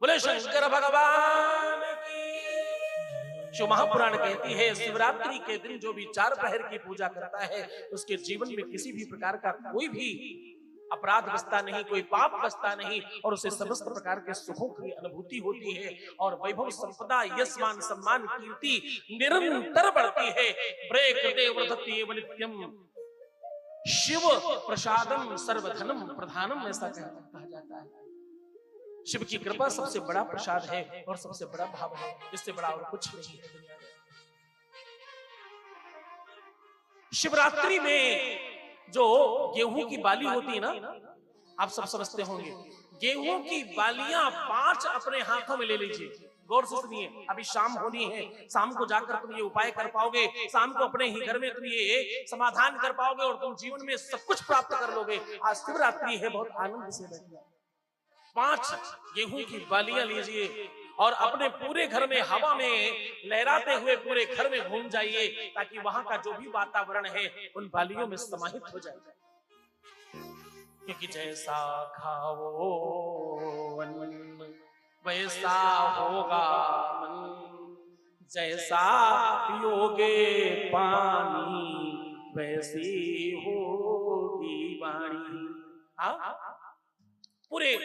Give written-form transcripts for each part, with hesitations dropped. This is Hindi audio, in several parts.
बोले शंकर भगवान की। शिव महापुराण कहती है शिवरात्रि के दिन जो भी 4 पहर की पूजा करता है उसके जीवन में किसी भी प्रकार का कोई भी अपराध बसता नहीं, कोई पाप बसता नहीं, और उसे समस्त प्रकार के सुखों की अनुभूति होती है और वैभव संपदा यश मान सम्मान कीर्ति निरंतर बढ़ती है। नित्यम शिव प्रसादम सर्वधनम प्रधानम, ऐसा कहा जाता है। शिव की कृपा सबसे बड़ा प्रसाद है और सबसे बड़ा भाव है, इससे बड़ा और कुछ नहीं है दुनिया में। शिवरात्रि में जो गेहूं की बाली होती है ना, आप सब समझते होंगे, गेहूं की बालियां 5 अपने हाथों में ले लीजिए, गौर से सुनिए। अभी शाम होनी है, शाम को जाकर तुम ये उपाय कर पाओगे, शाम को अपने ही घर में तुम ये समाधान कर पाओगे और तुम जीवन में सब कुछ प्राप्त कर लोगे। आज शिवरात्रि है, बहुत आनंद से बैठिए। 5 गेहूं की बालियां लीजिए और अपने पूरे घर में हवा में लहराते हुए पूरे घर में घूम जाइए, ताकि वहां का जो भी वातावरण है उन बालियों में समाहित हो जाए। क्योंकि जैसा खाओ अन्न वैसा होगा मन, जैसा पियोगे पानी वैसी होगी वाणी। पूरे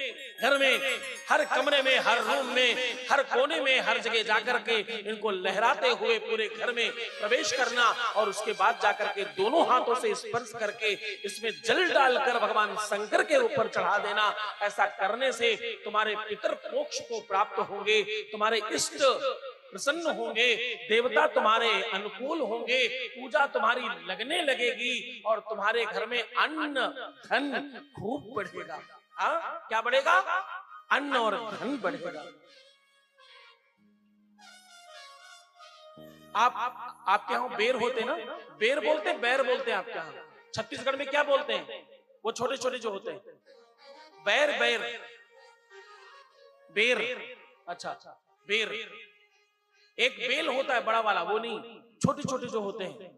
घर में, हर कमरे में, हर रूम में, हर कोने में, हर जगह जाकर के इनको लहराते हुए पूरे घर में प्रवेश करना और उसके बाद जाकर के दोनों हाथों से स्पर्श करके इसमें जल डालकर भगवान शंकर के ऊपर चढ़ा देना। ऐसा करने से तुम्हारे पितर मोक्ष को प्राप्त होंगे, तुम्हारे इष्ट प्रसन्न होंगे, देवता तुम्हारे अनुकूल होंगे, पूजा तुम्हारी लगने लगेगी और तुम्हारे घर में अन्न धन खूब बढ़ेगा। क्या बढ़ेगा? अन्न और धन बढ़ेगा। आपके यहाँ बेर होते ना, बेर बोलते बैर बोलते हैं आपके यहाँ। छत्तीसगढ़ में क्या बोलते हैं? वो छोटे छोटे जो होते हैं, बैर बैर बेर। अच्छा, बेर। एक बेल होता है बड़ा वाला, वो नहीं, छोटे छोटे जो होते हैं।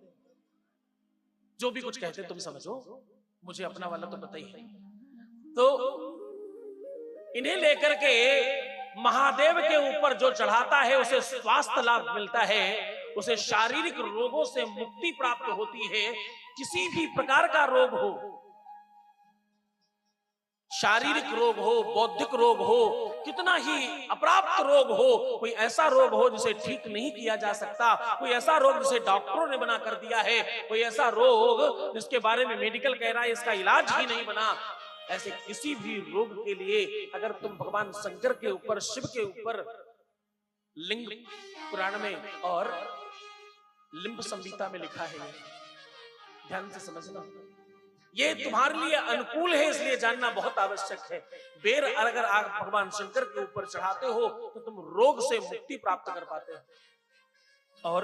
जो भी कुछ कहते हैं तुम समझो, मुझे अपना वाला तो पता ही है। तो इन्हें लेकर के महादेव के ऊपर जो चढ़ाता है उसे स्वास्थ्य लाभ मिलता है, उसे शारीरिक रोगों से मुक्ति प्राप्त होती है। किसी भी प्रकार का रोग हो, शारीरिक रोग हो, बौद्धिक रोग हो, कितना ही अप्राप्त रोग हो, कोई ऐसा रोग हो जिसे ठीक नहीं किया जा सकता, कोई ऐसा रोग जिसे डॉक्टरों ने बना कर दिया है, कोई ऐसा रोग जिसके बारे में मेडिकल कह रहा है इसका इलाज ही नहीं बना, ऐसे किसी भी रोग के लिए अगर तुम भगवान शंकर के ऊपर, शिव के ऊपर, लिंग पुराण में और लिंब संहिता में लिखा है, ध्यान से समझना, ये तुम्हारे लिए अनुकूल है, इसलिए जानना बहुत आवश्यक है। बेर अगर आप भगवान शंकर के ऊपर चढ़ाते हो तो तुम रोग से मुक्ति प्राप्त कर पाते हो। और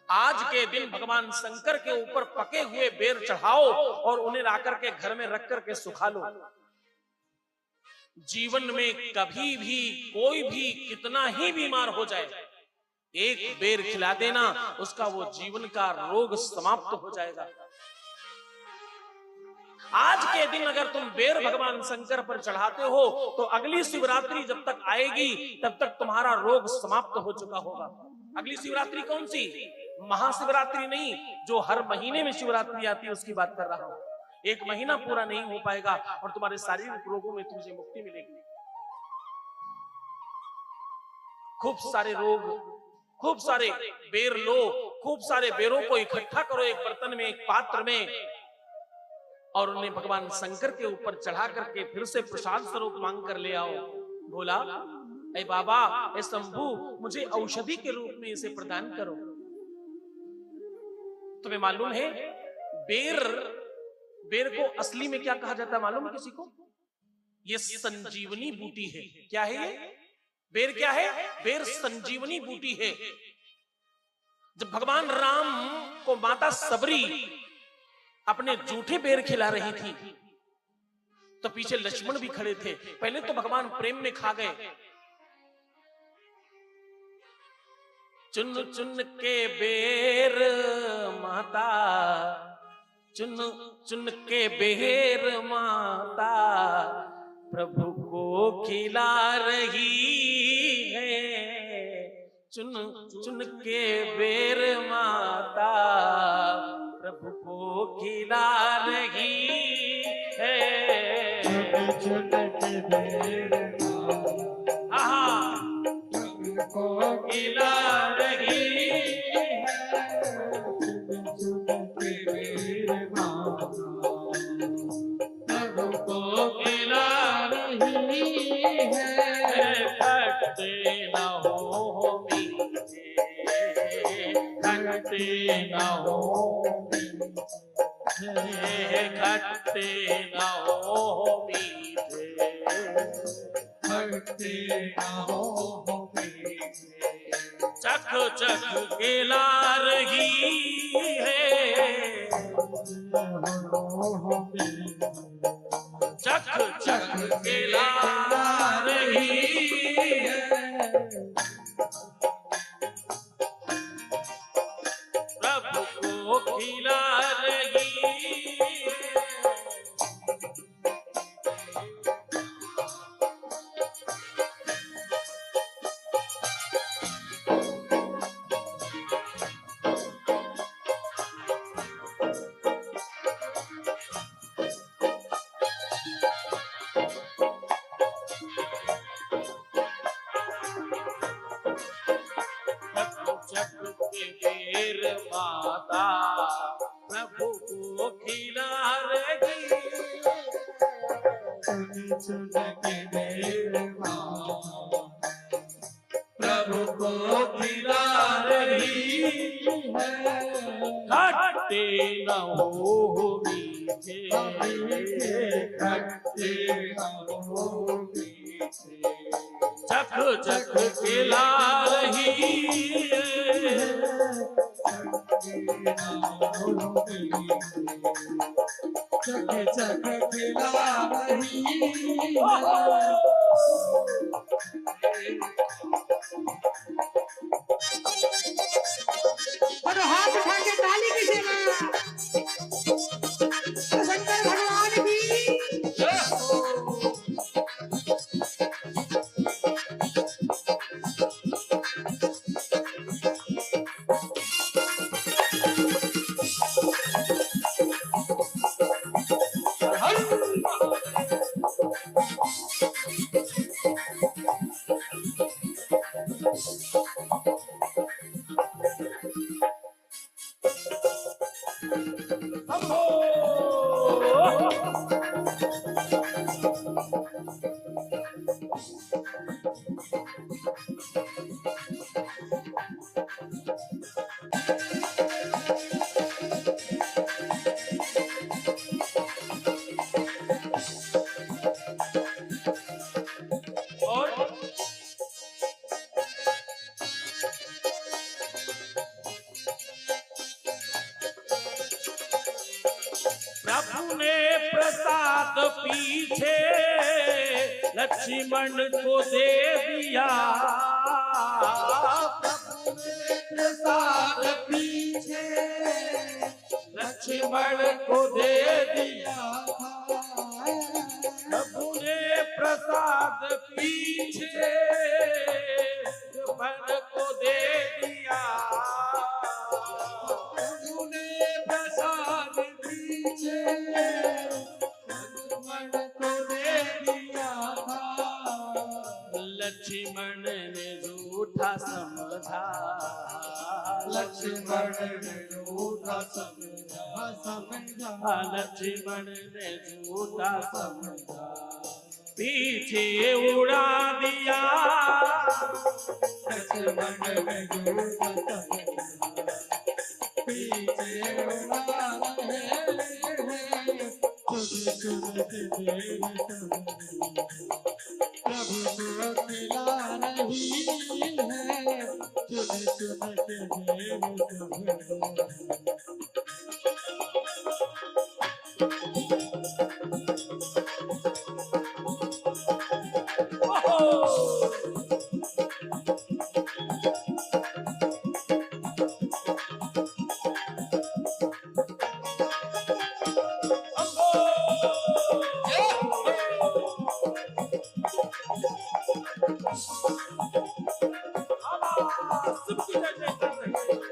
आज के दिन भगवान शंकर के ऊपर पके हुए बेर चढ़ाओ और उन्हें लाकर के घर में रख करके सुखा लो। जीवन में कभी भी कोई भी कितना ही बीमार हो जाए, एक बेर खिला देना, उसका वो जीवन का रोग समाप्त हो जाएगा। आज के दिन अगर तुम बेर भगवान शंकर पर चढ़ाते हो तो अगली शिवरात्रि जब तक आएगी तब तक तुम्हारा रोग समाप्त हो चुका होगा। अगली शिवरात्रि कौन सी? महाशिवरात्रि नहीं, जो हर महीने में शिवरात्रि आती है उसकी बात कर रहा हूं। एक महीना पूरा नहीं हो पाएगा और तुम्हारे शारीरिक रोगों में तुझे मुक्ति मिलेगी। खूब सारे रोग, खूब सारे बेर लो, खूब सारे बेरों को इकट्ठा करो एक बर्तन में, एक पात्र में, और उन्हें भगवान शंकर के ऊपर चढ़ा करके फिर से प्रसाद स्वरूप मांग कर ले आओ। बोला, ऐ बाबा, ऐ शंभू, मुझे औषधि के रूप में इसे प्रदान करो। तुम्हें मालूम है बेर को असली में क्या कहा जाता है मालूम है किसी को? ये संजीवनी बूटी है। क्या है ये? बेर क्या है? बेर संजीवनी बूटी है। जब भगवान राम को माता सबरी अपने जूठे बेर खिला रही थी तो पीछे लक्ष्मण भी खड़े थे। पहले तो भगवान प्रेम में खा गए। चुन चुन के बेर माता, चुन चुन के बेर माता, प्रभु को खिला रही चुन चुन के बेर माता प्रभु को खिला रही है। चुन के बेर को खिला रही चुन के बेर प्रभु को खिला रही है। खट्टे न हो मीठे, खट्टे न हो खट्टे न हो मीठे, खट्टे न हो मीठे। चख चख खिला रही है। चख चख खिला रही है। प्रभु को खिला रही है। चक के बेर माता प्रभु को खिला रही। चुन के बेर प्रभु को खिला रही है। खट्टे न हो मीठे, खट्टे न हो मीठे। चख चख खिला रही है। चख चख खिला रही है। और हाथ उठा के ताली कीजिएगा। शंकर भगवान की प्रभु ने प्रसाद पीछे लक्ष्मण को दे दिया। प्रभु ने प्रसाद पीछे लक्ष्मण को दे दिया। प्रभु ने प्रसाद पीछे लक्ष्मण को दे दिया। प्रभु ने प्रसाद पीछे लक्ष्मण को दे दिया था। लक्ष्मण ने झूठा समझा। लक्ष्मण ने झूठा समझा। लक्ष्मण ने झूठा समझा, पीछे उड़ा दिया। लक्ष्मण ने झूठा समझा, पीछे उड़ा रहे हैं। चुन चुन के बेर प्रभु को खिला रही है। चुन चुन के बेर बाबा शिव की जय जय कर रहे हैं।